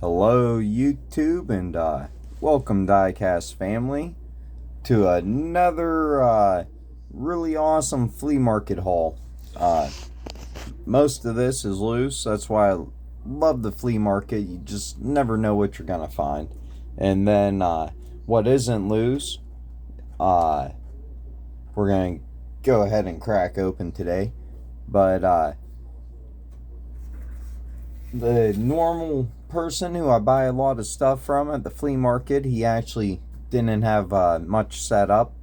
Hello YouTube and welcome diecast family to another really awesome flea market haul. Most of this is loose, that's why I love the flea market. You just never know what you're gonna find. And then what isn't loose, we're gonna go ahead and crack open today. But the normal person who I buy a lot of stuff from at the flea market, he actually didn't have much set up,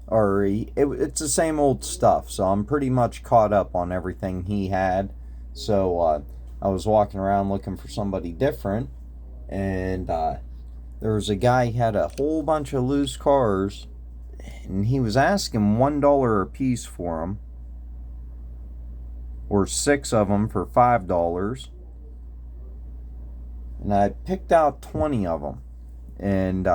or it's the same old stuff, so I'm pretty much caught up on everything he had. So I was walking around looking for somebody different, and there was a guy who had a whole bunch of loose cars, and he was asking $1 a piece for them, or 6 of them for $5. And I picked out 20 of them, and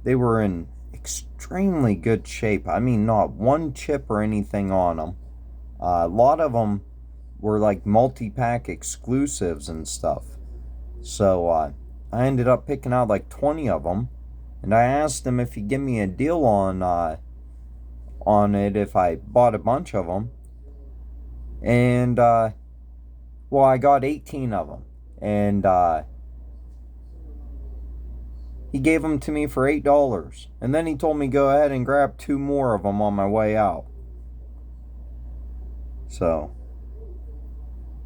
they were in extremely good shape. I mean, not one chip or anything on them. A lot of them were like multi-pack exclusives and stuff. So I ended up picking out like 20 of them, and I asked him if he'd give me a deal on it if I bought a bunch of them. And well, I got 18 of them, and he gave them to me for $8, and then he told me go ahead and grab 2 more of them on my way out. So,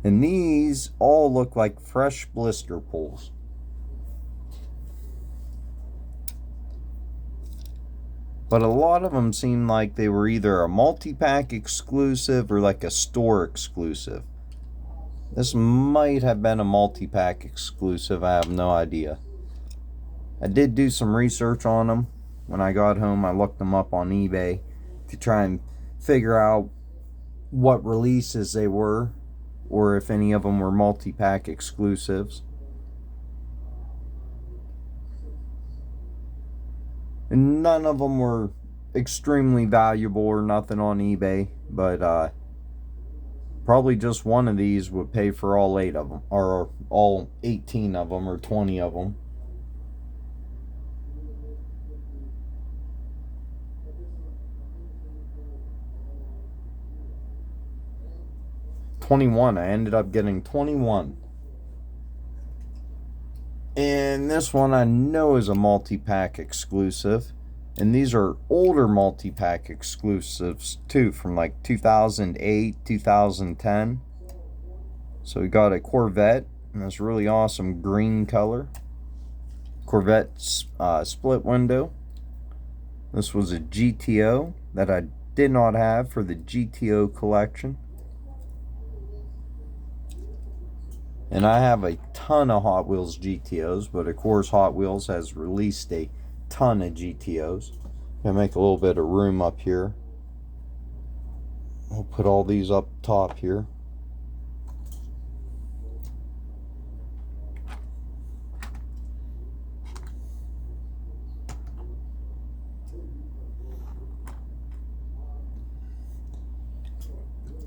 and these all look like fresh blister pulls. But a lot of them seem like they were either a multi-pack exclusive or like a store exclusive. This might have been a multi-pack exclusive, I have no idea. I did do some research on them. When I got home, I looked them up on eBay to try and figure out what releases they were, or if any of them were multi-pack exclusives. And none of them were extremely valuable or nothing on eBay, but probably just one of these would pay for all 8 of them, or all 18 of them, or 20 of them. I ended up getting 21. And this one I know is a multi-pack exclusive. And these are older multi-pack exclusives too, from like 2008, 2010. So we got a Corvette in this really awesome green color. Corvette split window. This was a GTO that I did not have for the GTO collection. And I have a ton of Hot Wheels GTOs, but of course Hot Wheels has released a ton of GTOs. Gonna make a little bit of room up here. We'll put all these up top here.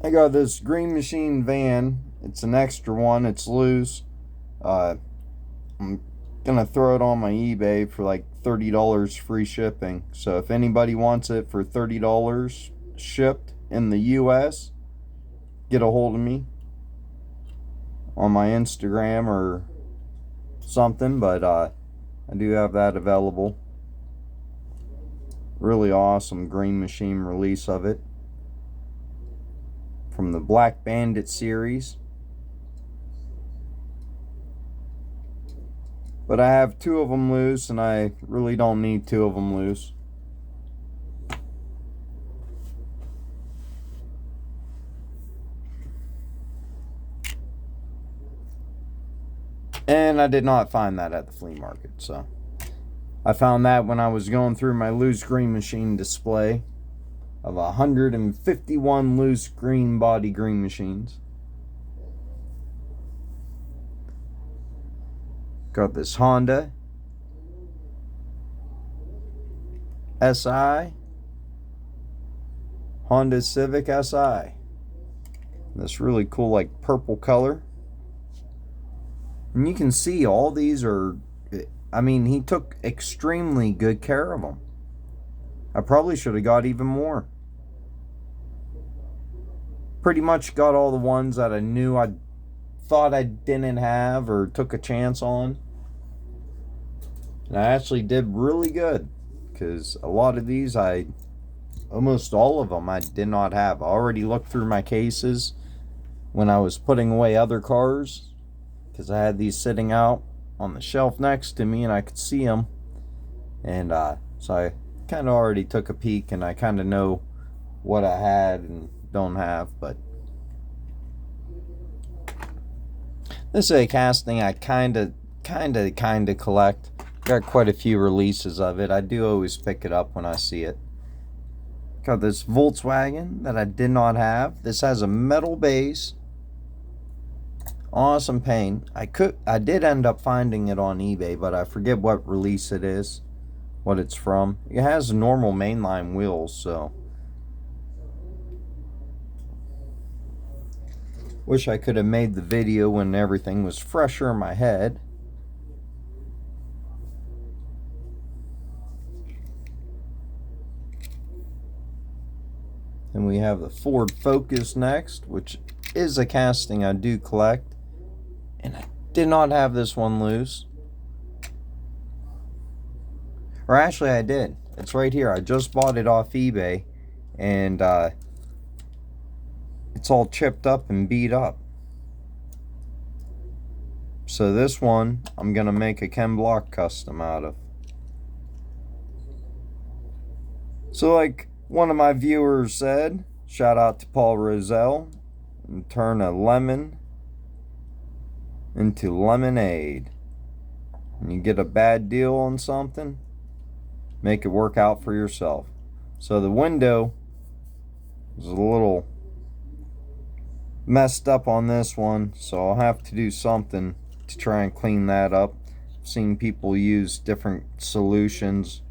I got this Green Machine van. It's an extra one. It's loose. I'm gonna throw it on my eBay for like $30 free shipping. So if anybody wants it for $30 shipped in the US, get a hold of me on my Instagram or something. But I do have that available. Really awesome Green Machine release of it from the Black Bandit series. But I have 2 of them loose, and I really don't need 2 of them loose. And I did not find that at the flea market, so I found that when I was going through my loose Green Machine display of 151 loose green body Green Machines. Got this Honda SI, Honda Civic SI. This really cool like purple color. And you can see all these are, I mean, he took extremely good care of them. I probably should have got even more. Pretty much got all the ones that I knew I thought I didn't have or took a chance on. And I actually did really good, because a lot of these, almost all of them I did not have. I already looked through my cases when I was putting away other cars, because I had these sitting out on the shelf next to me and I could see them. And so I kind of already took a peek, and I kind of know what I had and don't have. But this is a casting I kind of collect. Got quite a few releases of it. I do always pick it up when I see it. Got this Volkswagen that I did not have. This has a metal base. Awesome paint. I did end up finding it on eBay, but I forget what release it is, what it's from. It has normal mainline wheels, so wish I could have made the video when everything was fresher in my head. And we have the Ford Focus next, which is a casting I do collect. And I did not have this one loose. Or actually I did. It's right here. I just bought it off eBay. And it's all chipped up and beat up. So this one I'm going to make a Ken Block custom out of. So like one of my viewers said, shout out to Paul Roselle, and turn a lemon into lemonade. And you get a bad deal on something, make it work out for yourself. So the window is a little messed up on this one, so I'll have to do something to try and clean that up. I've seen people use different solutions,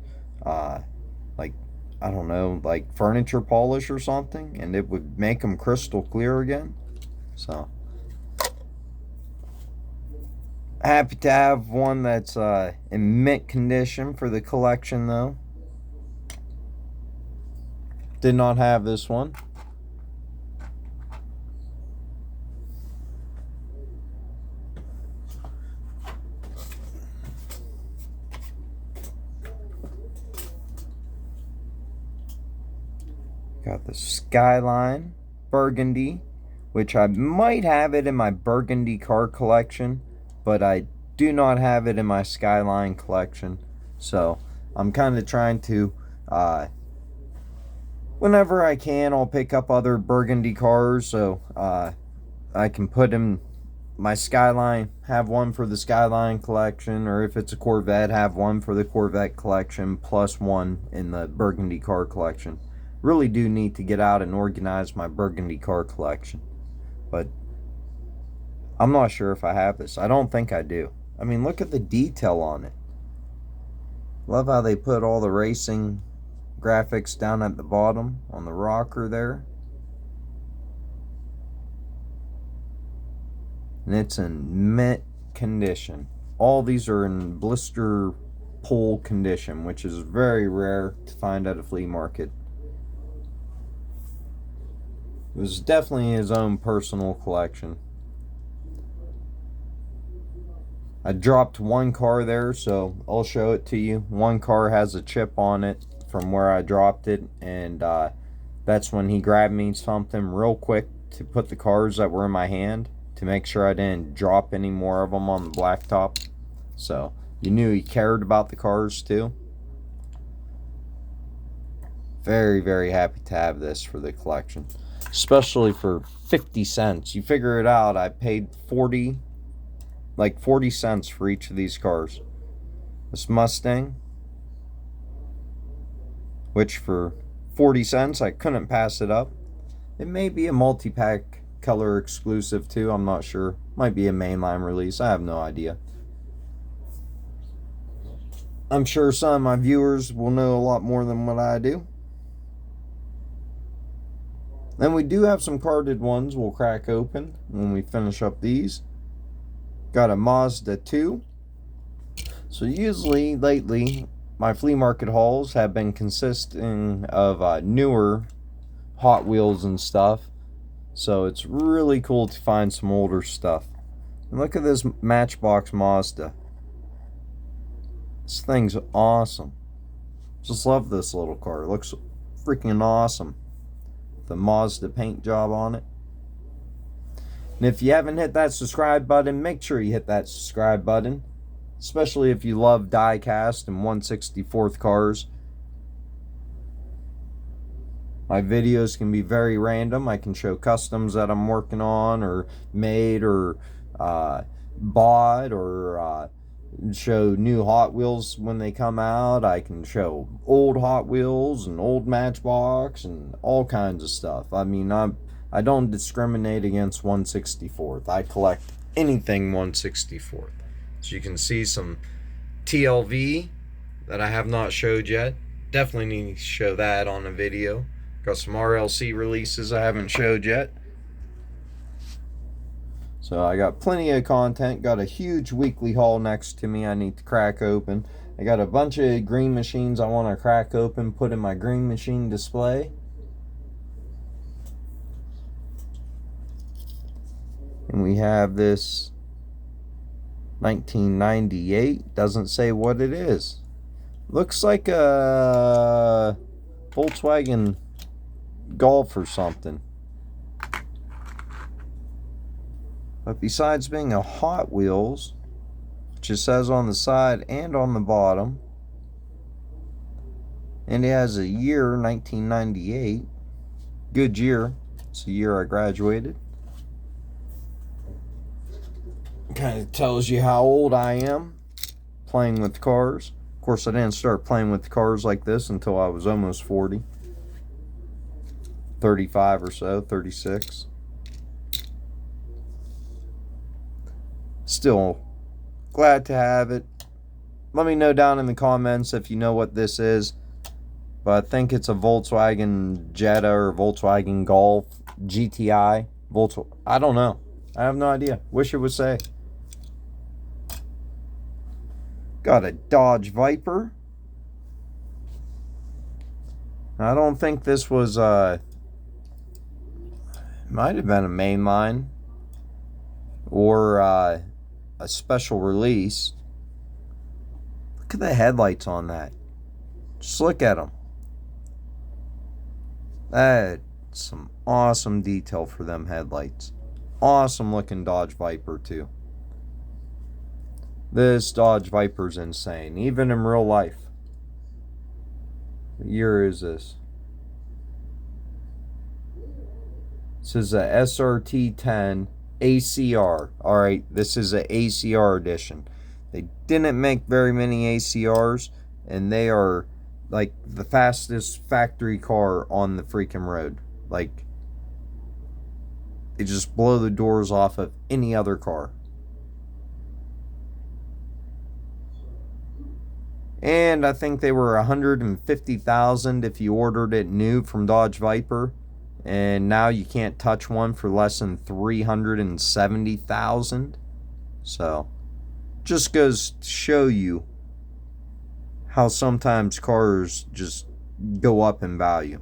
like, I don't know, like furniture polish or something, and it would make them crystal clear again. So happy to have one that's in mint condition for the collection, though. Did not have this one. Got the Skyline Burgundy, which I might have it in my Burgundy car collection, but I do not have it in my Skyline collection. So I'm kind of trying to, whenever I can, I'll pick up other Burgundy cars, so I can put in my Skyline, have one for the Skyline collection, or if it's a Corvette, have one for the Corvette collection, plus one in the Burgundy car collection. Really do need to get out and organize my Burgundy car collection, but I'm not sure if I have this. I don't think I do. I mean, look at the detail on it. Love how they put all the racing graphics down at the bottom on the rocker there. And it's in mint condition. All these are in blister pull condition, which is very rare to find at a flea market. It was definitely his own personal collection. I dropped one car there, so I'll show it to you. One car has a chip on it from where I dropped it, and that's when he grabbed me something real quick to put the cars that were in my hand, to make sure I didn't drop any more of them on the blacktop. So you knew he cared about the cars too. Very, very happy to have this for the collection, especially for 50 cents. You figure it out, I paid 40 cents for each of these cars. This Mustang, which for 40 cents I couldn't pass it up. It may be a multi-pack color exclusive too, I'm not sure. Might be a mainline release, I have no idea. I'm sure some of my viewers will know a lot more than what I do. Then we do have some carded ones we'll crack open when we finish up these. Got a Mazda 2. So usually, lately, my flea market hauls have been consisting of newer Hot Wheels and stuff. So it's really cool to find some older stuff. And look at this Matchbox Mazda. This thing's awesome. Just love this little car. It looks freaking awesome. The Mazda paint job on it. And if you haven't hit that subscribe button, make sure you hit that subscribe button. Especially if you love diecast and 1/64th cars. My videos can be very random. I can show customs that I'm working on or made or bought, or show new Hot Wheels when they come out. I can show old Hot Wheels and old Matchbox and all kinds of stuff. I mean, I don't discriminate against 1/64th. I collect anything 1/64th. So you can see some TLV that I have not showed yet. Definitely need to show that on a video. Got some RLC releases I haven't showed yet. So I got plenty of content. Got a huge weekly haul next to me I need to crack open. I got a bunch of green machines I want to crack open, put in my green machine display. And we have this 1998. Doesn't say what it is. Looks like a Volkswagen Golf or something. But besides being a Hot Wheels, which it says on the side and on the bottom, and it has a year, 1998. Good year. It's the year I graduated. Kind of tells you how old I am playing with cars. Of course, I didn't start playing with cars like this until I was almost 40. 35 or so, 36. Still glad to have it. Let me know down in the comments if you know what this is. But I think it's a Volkswagen Jetta or Volkswagen Golf GTI. I don't know. I have no idea. Wish it would say. Got a Dodge Viper. I don't think this was might have been a mainline or a special release. Look at the headlights on that. Just look at them. That's some awesome detail for them headlights. Awesome looking Dodge Viper too. This Dodge Viper's insane, even in real life. What year is this? This is a SRT10 ACR. Alright, this is a ACR edition. They didn't make very many ACRs, and they are like the fastest factory car on the freaking road. Like, they just blow the doors off of any other car. And I think they were $150,000 if you ordered it new from Dodge Viper. And now you can't touch one for less than $370,000. So, just goes to show you how sometimes cars just go up in value.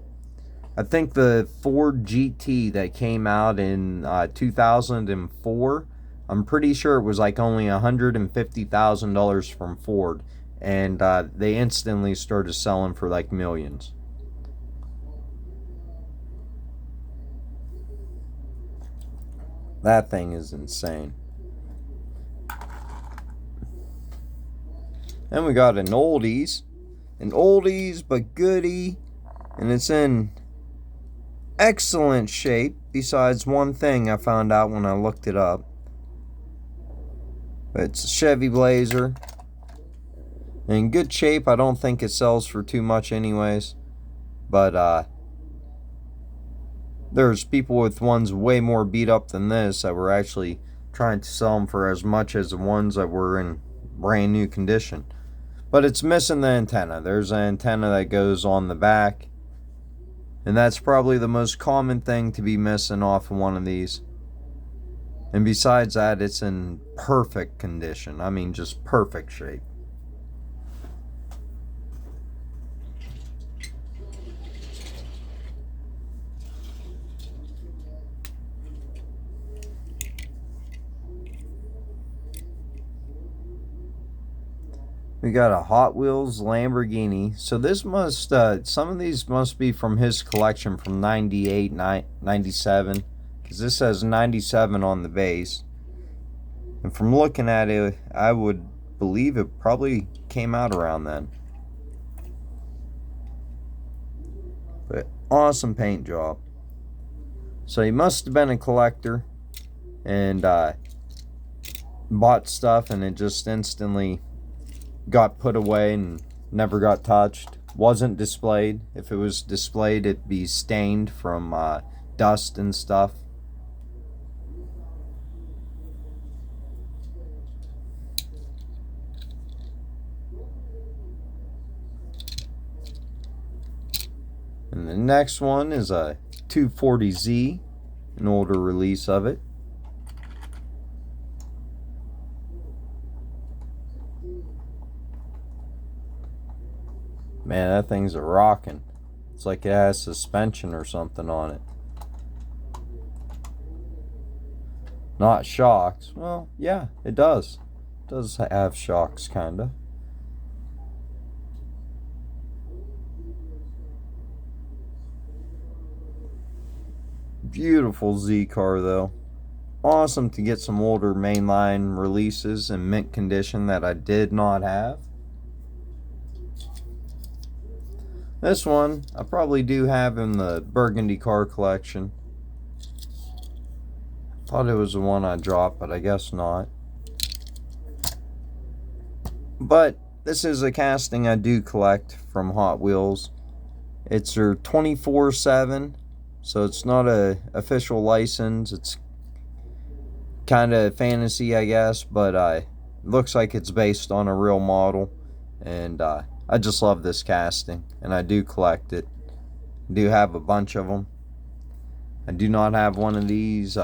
I think the Ford GT that came out in 2004, I'm pretty sure it was like only $150,000 from Ford. And they instantly started selling for like millions. That thing is insane. Then we got an oldies but goodie, and it's in excellent shape besides one thing I found out when I looked it up. It's a Chevy Blazer. In good shape. I don't think it sells for too much anyways, but there's people with ones way more beat up than this that were actually trying to sell them for as much as the ones that were in brand new condition. But it's missing the antenna. There's an antenna that goes on the back, and that's probably the most common thing to be missing off of one of these. And besides that, it's in perfect condition. I mean, just perfect shape. We got a Hot Wheels Lamborghini. So this must, some of these must be from his collection from 98, 97. Because this says 97 on the base. And from looking at it, I would believe it probably came out around then. But awesome paint job. So he must have been a collector and bought stuff and it just instantly got put away and never got touched. Wasn't displayed. If it was displayed, it'd be stained from dust and stuff. And the next one is a 240Z, an older release of it. Man, that thing's a rockin'. It's like it has suspension or something on it. Not shocks. Well, yeah, it does. It does have shocks, kinda. Beautiful Z car though. Awesome to get some older mainline releases in mint condition that I did not have. This one I probably do have in the Burgundy car collection. Thought it was the one I dropped, but I guess not. But this is a casting I do collect from Hot Wheels. It's their 24/7. So it's not a official license. It's kind of fantasy, I guess, but it looks like it's based on a real model. And I just love this casting, and I do collect it. I do have a bunch of them. I do not have one of these.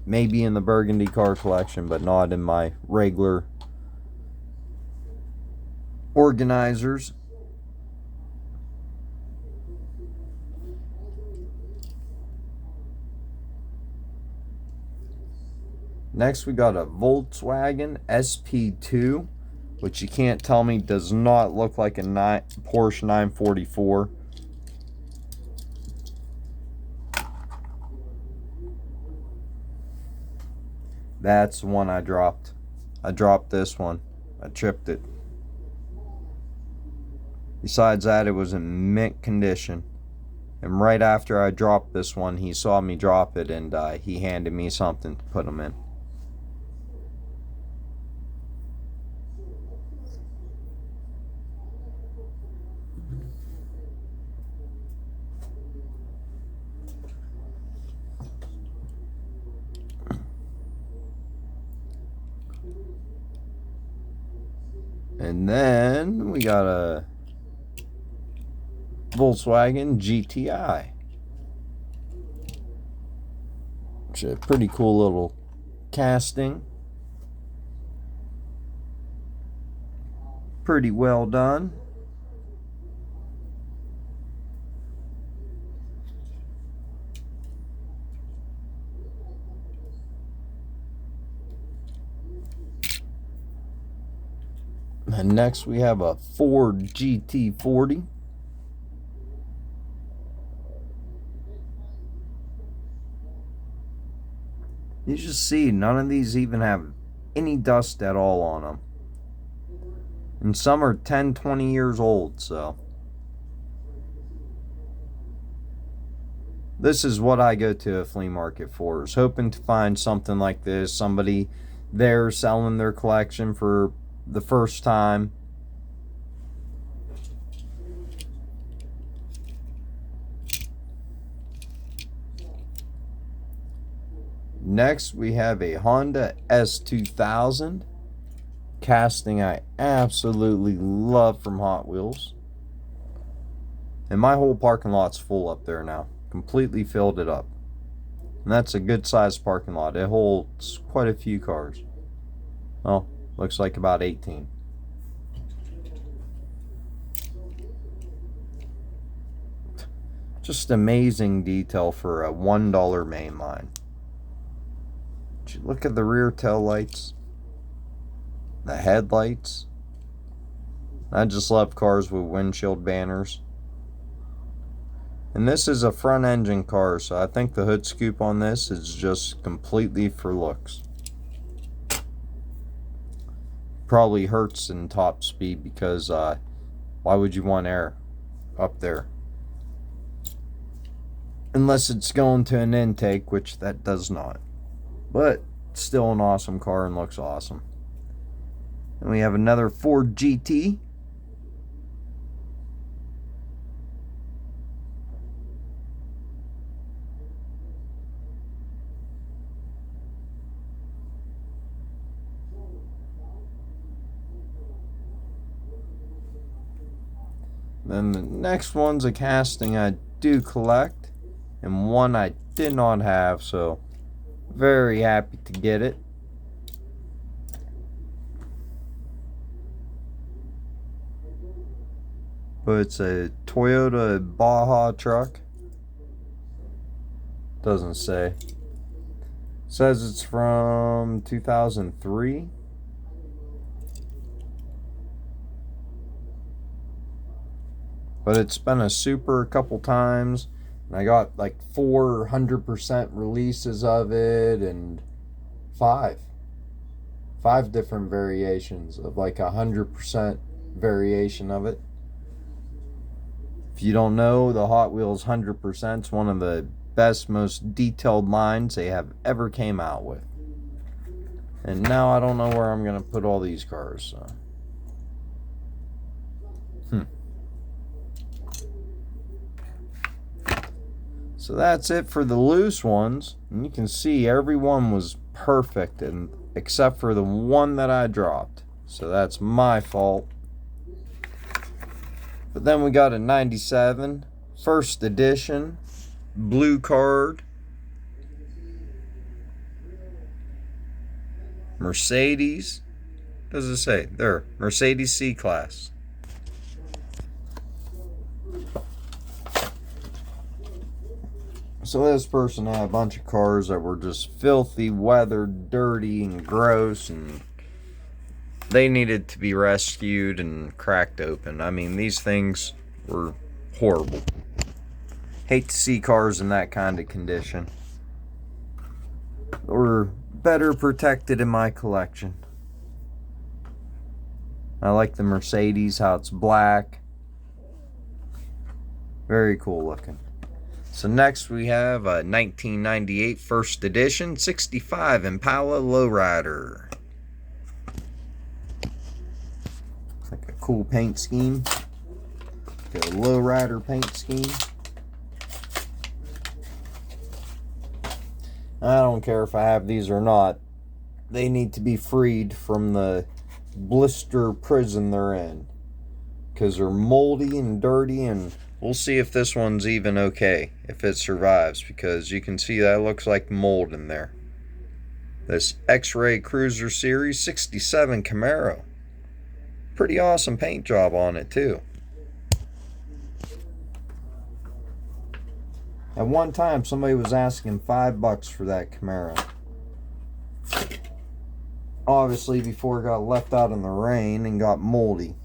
Maybe in the Burgundy car collection, but not in my regular organizers. Next, we got a Volkswagen SP2, which you can't tell me does not look like a Porsche 944. That's the one I dropped. I dropped this one. I chipped it. Besides that, it was in mint condition. And right after I dropped this one, he saw me drop it and he handed me something to put them in. And then we got a Volkswagen GTI, which is a pretty cool little casting. Pretty well done. And next we have a Ford GT40. You just see none of these even have any dust at all on them. And some are 10, 20 years old, so. This is what I go to a flea market for, is hoping to find something like this. Somebody there selling their collection for the first time. Next we have a Honda S2000 casting I absolutely love from Hot Wheels. And my whole parking lot's full up there now. Completely filled it up. And that's a good sized parking lot. It holds quite a few cars. Oh, looks like about 18. Just amazing detail for a $1 mainline. Look at the rear tail lights, the headlights. I just love cars with windshield banners. And this is a front engine car, so I think the hood scoop on this is just completely for looks. Probably hurts in top speed because why would you want air up there? Unless it's going to an intake, which that does not. But still an awesome car and looks awesome. And we have another Ford GT. Then the next one's a casting I do collect, and one I did not have, so very happy to get it. But it's a Toyota Baja truck. Doesn't say. It says it's from 2003. But it's been a super a couple times. And I got like 400% releases of it and five different variations of like 100% variation of it. If you don't know, the Hot Wheels 100% is one of the best, most detailed lines they have ever came out with. And now I don't know where I'm going to put all these cars. So that's it for the loose ones. And you can see every one was perfect, and except for the one that I dropped. So that's my fault. But then we got a 97 first edition blue card Mercedes. What does it say? There, Mercedes C-Class. So this person had a bunch of cars that were just filthy, weathered, dirty, and gross, and they needed to be rescued and cracked open. I mean, these things were horrible. Hate to see cars in that kind of condition. Or better protected in my collection. I like the Mercedes, how it's black. Very cool looking. So next we have a 1998 first edition 65 Impala Lowrider. Like a cool paint scheme. Like a Lowrider paint scheme. I don't care if I have these or not. They need to be freed from the blister prison they're in. Because they're moldy and dirty, and we'll see if this one's even okay, if it survives, because you can see that looks like mold in there. This X-Ray Cruiser Series 67 Camaro. Pretty awesome paint job on it too. At one time, somebody was asking $5 for that Camaro. Obviously, before it got left out in the rain and got moldy.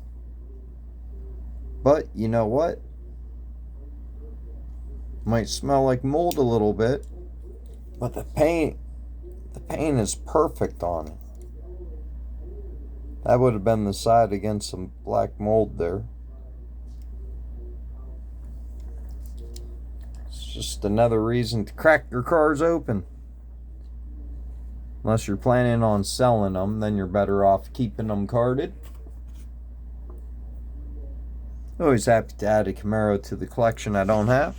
But, you know what? Might smell like mold a little bit, but the paint is perfect on it. That would have been the side against some black mold there. It's just another reason to crack your cars open. Unless you're planning on selling them, then you're better off keeping them carded. Always happy to add a Camaro to the collection I don't have.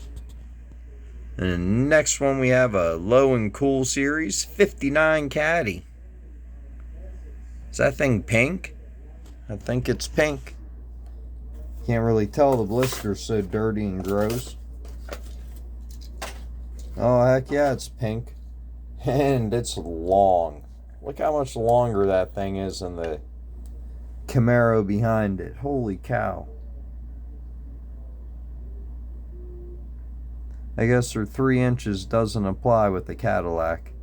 And next one we have a Low and Cool Series 59 Caddy. Is that thing pink? I think it's pink. Can't really tell, the blister's so dirty and gross. Oh, heck yeah, it's pink. And it's long. Look how much longer that thing is than the Camaro behind it. Holy cow. I guess their 3 inches doesn't apply with the Cadillac.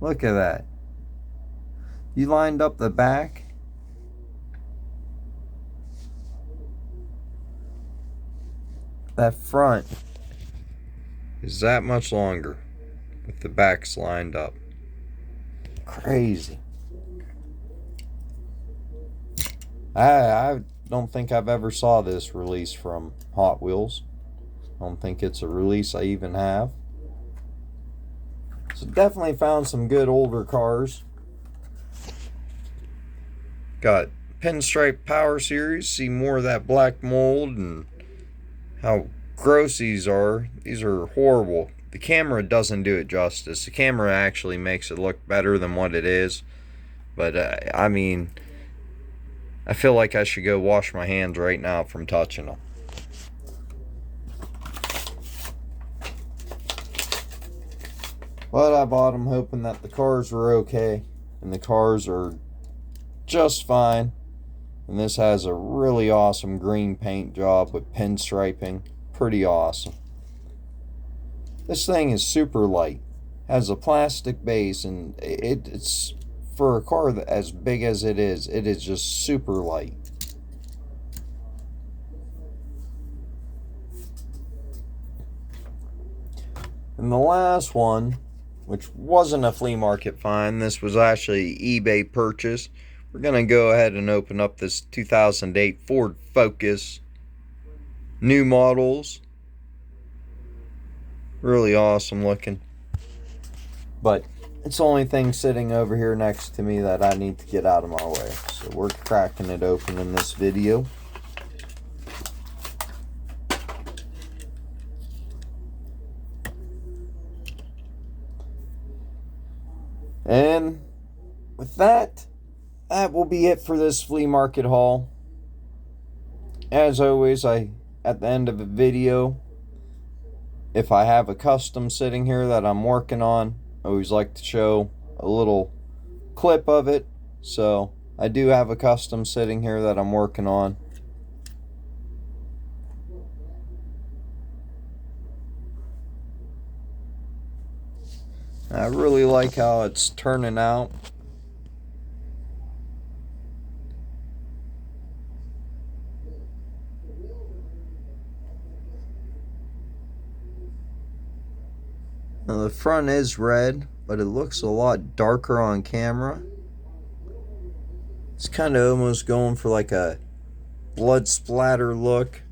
Look at that. You lined up the back. That front is that much longer with the backs lined up. Crazy. I don't think I've ever saw this release from Hot Wheels. I don't think it's a release I even have. So definitely found some good older cars. Got Pinstripe Power Series. See more of that black mold and how gross these are. These are horrible. The camera doesn't do it justice. The camera actually makes it look better than what it is. But I mean, I feel like I should go wash my hands right now from touching them. But I bought them hoping that the cars were okay. And the cars are just fine. And this has a really awesome green paint job with pinstriping. Pretty awesome. This thing is super light. Has a plastic base, and it's for a car that as big as it is just super light. And the last one, which wasn't a flea market find, this was actually eBay purchase. We're going to go ahead and open up this 2008 Ford Focus. New models. Really awesome looking. But it's the only thing sitting over here next to me that I need to get out of my way. So we're cracking it open in this video. And with that, that will be it for this flea market haul. As always, at the end of a video, if I have a custom sitting here that I'm working on, I always like to show a little clip of it. So I do have a custom sitting here that I'm working on. I really like how it's turning out. Now the front is red, but it looks a lot darker on camera. It's kind of almost going for like a blood splatter look.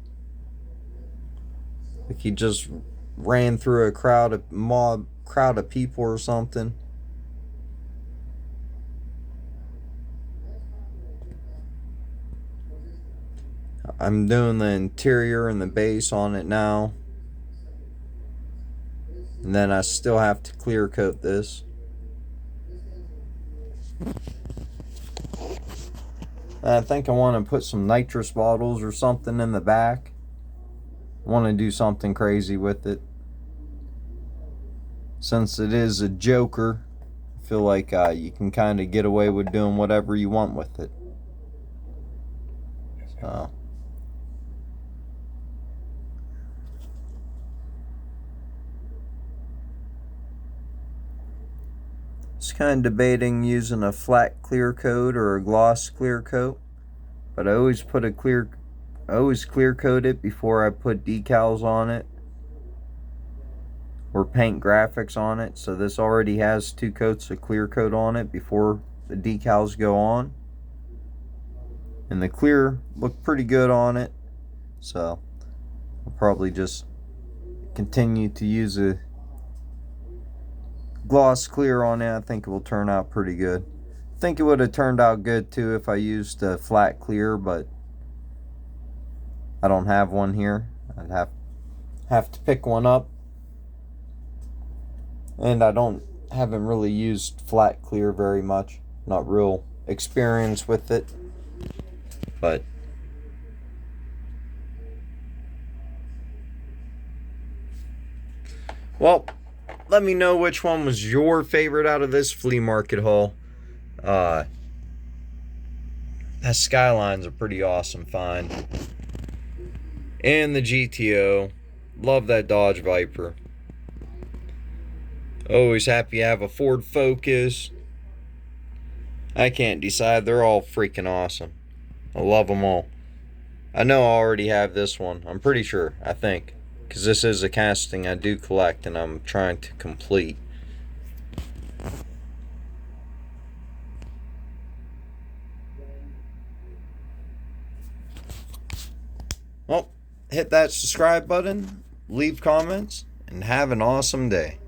Like he just ran through a crowd of people or something. I'm doing the interior and the base on it now. And then I still have to clear coat this. I think I want to put some nitrous bottles or something in the back. I want to do something crazy with it. Since it is a Joker, I feel like you can kind of get away with doing whatever you want with it. So. Just kind of debating using a flat clear coat or a gloss clear coat, but I always clear coat it before I put decals on it or paint graphics on it. So this already has 2 coats of clear coat on it before the decals go on, and the clear looked pretty good on it. So I'll probably just continue to use a gloss clear on it. I think it will turn out pretty good. I think it would have turned out good too if I used a flat clear, but I don't have one here. I'd have to pick one up, and I haven't really used flat clear very much. Not real experience with it, but Well, let me know which one was your favorite out of this flea market haul. That Skyline's a pretty awesome find. And the GTO. Love that Dodge Viper. Always happy to have a Ford Focus. I can't decide. They're all freaking awesome. I love them all. I know I already have this one. I'm pretty sure. I think. Because this is a casting I do collect and I'm trying to complete. Well, hit that subscribe button, leave comments, and have an awesome day.